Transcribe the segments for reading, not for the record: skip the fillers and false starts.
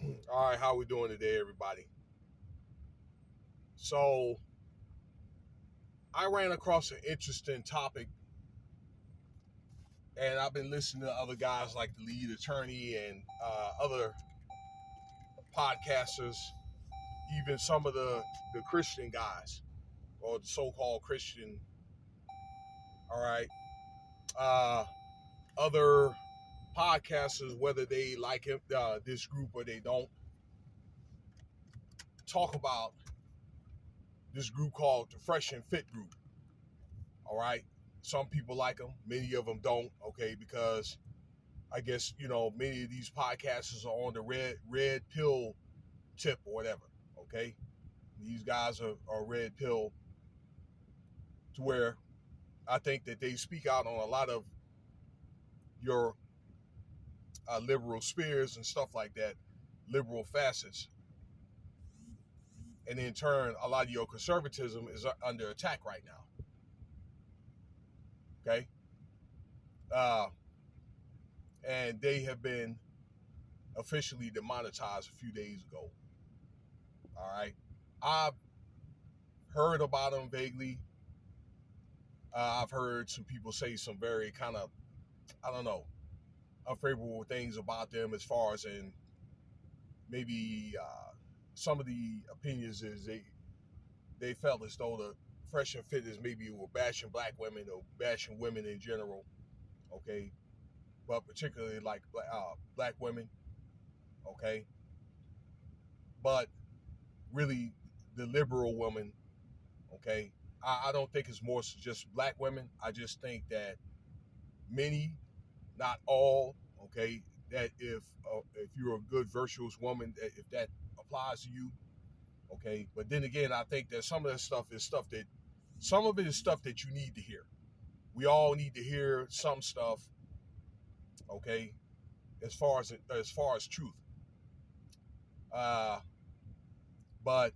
All right, how we doing today, everybody? So I ran across an interesting topic, and I've been listening to other guys like the lead attorney and other podcasters, even some of the Christian guys or the so-called Christian. All right, uh, other podcasters, whether they like this group or they don't, talk about this group called the Fresh and Fit group. All right, some people like them, many of them don't. Okay, because I guess many of these podcasters are on the red pill tip or whatever. Okay, these guys are red pill to where I think that they speak out on a lot of your liberal spheres and stuff like that, liberal facets, and in turn, a lot of your conservatism is under attack right now. Okay, uh, and they have been officially demonetized a few days ago. All right, I've heard about them vaguely. I've heard some people say some very kind of, I don't know, unfavorable things about them as far as in maybe some of the opinions is they felt as though the Fresh and Fit is maybe were bashing black women or bashing women in general, okay, but particularly like black women, okay, but really the liberal woman, okay. I don't think it's more so just black women. I just think that many, not all, okay, that if you're a good virtuous woman, that if that applies to you, okay. But then again, I think that some of that stuff is stuff that some of it is stuff that you need to hear. We all need to hear some stuff, okay, as far as truth. Uh, but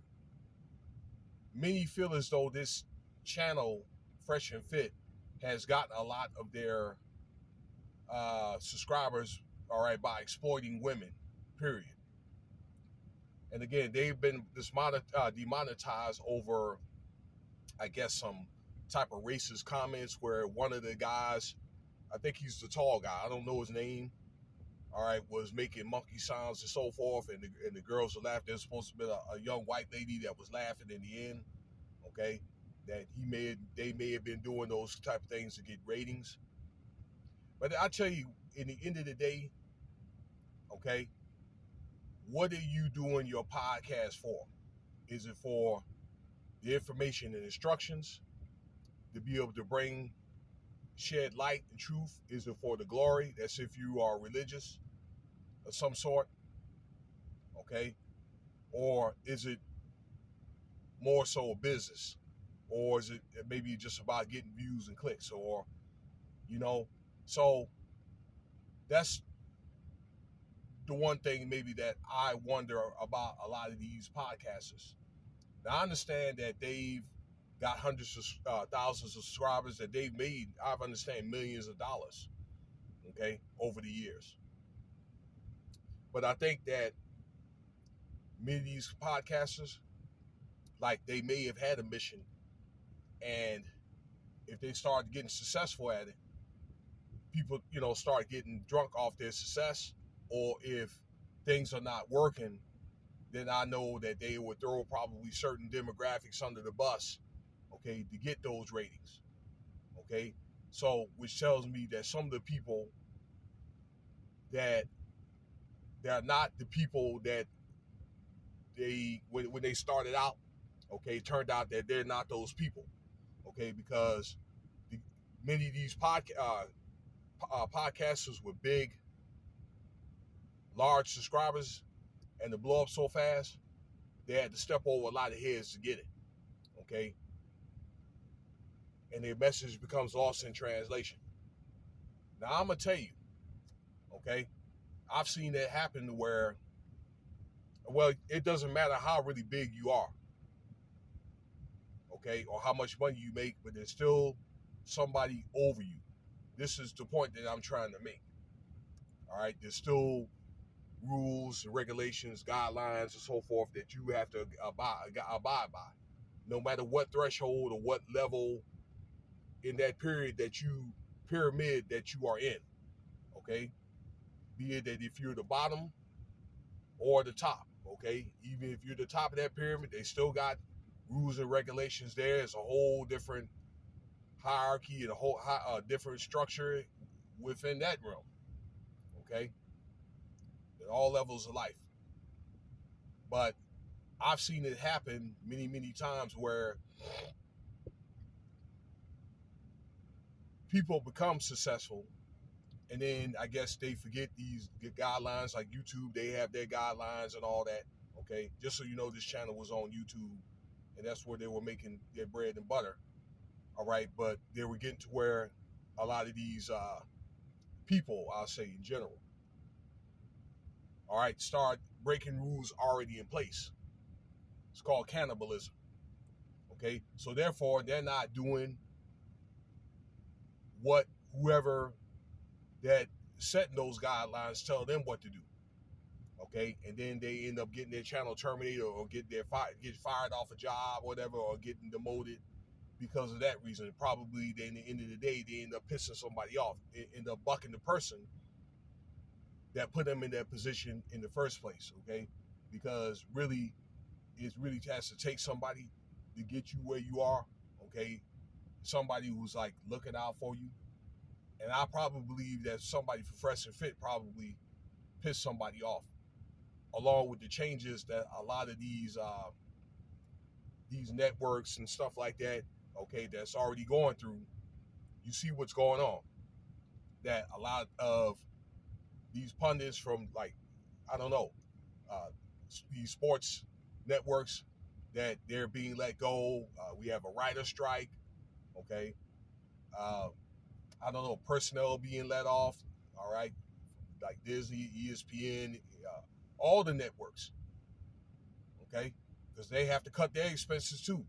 many feel as though this channel, Fresh and Fit, has gotten a lot of their subscribers, all right, by exploiting women. Period. And again, they've been demonetized over, I guess, some type of racist comments where one of the guys, I think he's the tall guy, I don't know his name, all right, was making monkey sounds and so forth, and the girls were laughing. There's supposed to be a young white lady that was laughing in the end, okay, that they may have been doing those type of things to get ratings. But I tell you, in the end of the day, okay, what are you doing your podcast for? Is it for the information and instructions to be able to shed light and truth? Is it for the glory? That's if you are religious of some sort, okay? Or is it more so a business? Or is it maybe just about getting views and clicks? Or, you know, so that's the one thing maybe that I wonder about a lot of these podcasters. Now, I understand that they've got hundreds of thousands of subscribers, that they've made, I understand, millions of dollars, okay, over the years. But I think that many of these podcasters, like, they may have had a mission, and if they start getting successful at it, people, start getting drunk off their success, or if things are not working, then I know that they would throw probably certain demographics under the bus, okay, to get those ratings, okay? So, which tells me that some of the people that they're not the people that they when they started out, okay, it turned out that they're not those people, okay, because the, many of these podcasters with big, large subscribers and to blow up so fast, they had to step over a lot of heads to get it, okay, and their message becomes lost in translation. Now I'm gonna tell you, okay, I've seen that happen where, well, it doesn't matter how really big you are, okay, or how much money you make, but there's still somebody over you. This is the point that I'm trying to make. All right, there's still rules and regulations, guidelines, and so forth that you have to abide by, no matter what threshold or what level in that pyramid that you are in. Okay, be it that if you're the bottom or the top. Okay, even if you're the top of that pyramid, they still got rules and regulations there. It's a whole different hierarchy and a whole different structure within that realm. Okay, at all levels of life. But I've seen it happen many, many times where people become successful, and then I guess they forget these guidelines. Like YouTube, they have their guidelines and all that. Okay, just so you know, this channel was on YouTube, and that's where they were making their bread and butter. All right, but they were getting to where a lot of these people, I'll say in general, all right, start breaking rules already in place. It's called cannibalism. Okay, so therefore they're not doing what whoever that setting those guidelines tell them what to do. Okay, and then they end up getting their channel terminated or get fired off a job, or whatever, or getting demoted because of that reason. Probably, then at the end of the day, they end up pissing somebody off, end up bucking the person that put them in that position in the first place. Okay, because really, it really has to take somebody to get you where you are. Okay, somebody who's like looking out for you. And I probably believe that somebody for Fresh and Fit probably pissed somebody off, along with the changes that a lot of these networks and stuff like that, okay, that's already going through. You see what's going on. That a lot of these pundits from, like, I don't know, these sports networks, that they're being let go. We have a writer strike. Okay. I don't know, personnel being let off. All right. Like Disney, ESPN, all the networks. Okay. Because they have to cut their expenses too.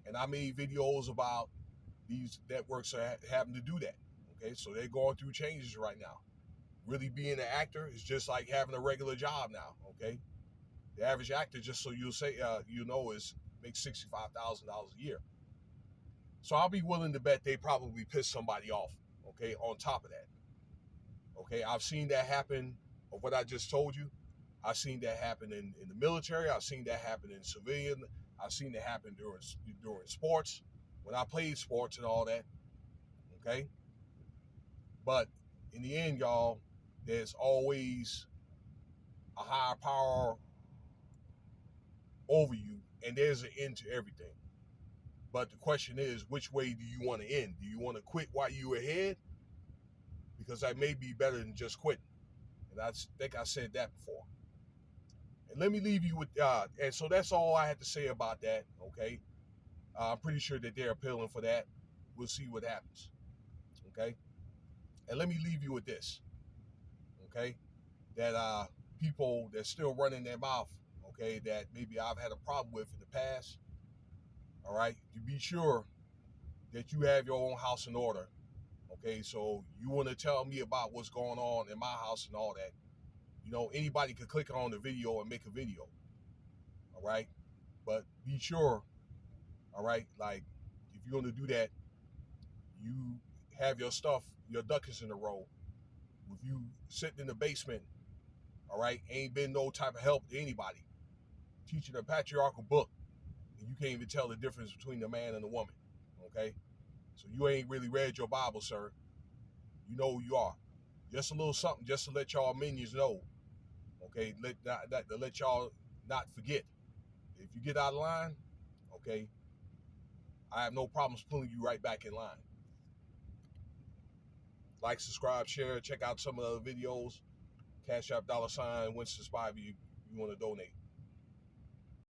And I made videos about these networks are having to do that. Okay. So they're going through changes right now. Really being an actor is just like having a regular job now. Okay. The average actor, just so you'll say, is makes $65,000 a year. So I'll be willing to bet they probably pissed somebody off. Okay. On top of that. Okay. I've seen that happen of what I just told you. I've seen that happen in the military. I've seen that happen in civilian. I've seen it happen during sports, when I played sports and all that. Okay. But in the end, y'all, there's always a higher power over you, and there's an end to everything. But the question is, which way do you want to end? Do you want to quit while you're ahead? Because that may be better than just quitting. And I think I said that before. And let me leave you with, and so that's all I had to say about that, okay? I'm pretty sure that they're appealing for that. We'll see what happens, okay? And let me leave you with this, okay? That people that's still running their mouth, okay, that maybe I've had a problem with in the past, all right? You be sure that you have your own house in order, okay? So you want to tell me about what's going on in my house and all that. You know, anybody could click on the video and make a video, all right? But be sure, all right, like, if you're going to do that, you have your stuff, your ducks in a row. If you sitting in the basement, all right, ain't been no type of help to anybody, teaching a patriarchal book, and you can't even tell the difference between the man and the woman, okay? So you ain't really read your Bible, sir. You know who you are. Just a little something just to let y'all minions know, okay? To let y'all not forget. If you get out of line, okay, I have no problems pulling you right back in line. Like, subscribe, share, check out some of the other videos. Cash App $, Winston Spivey, if you want to donate.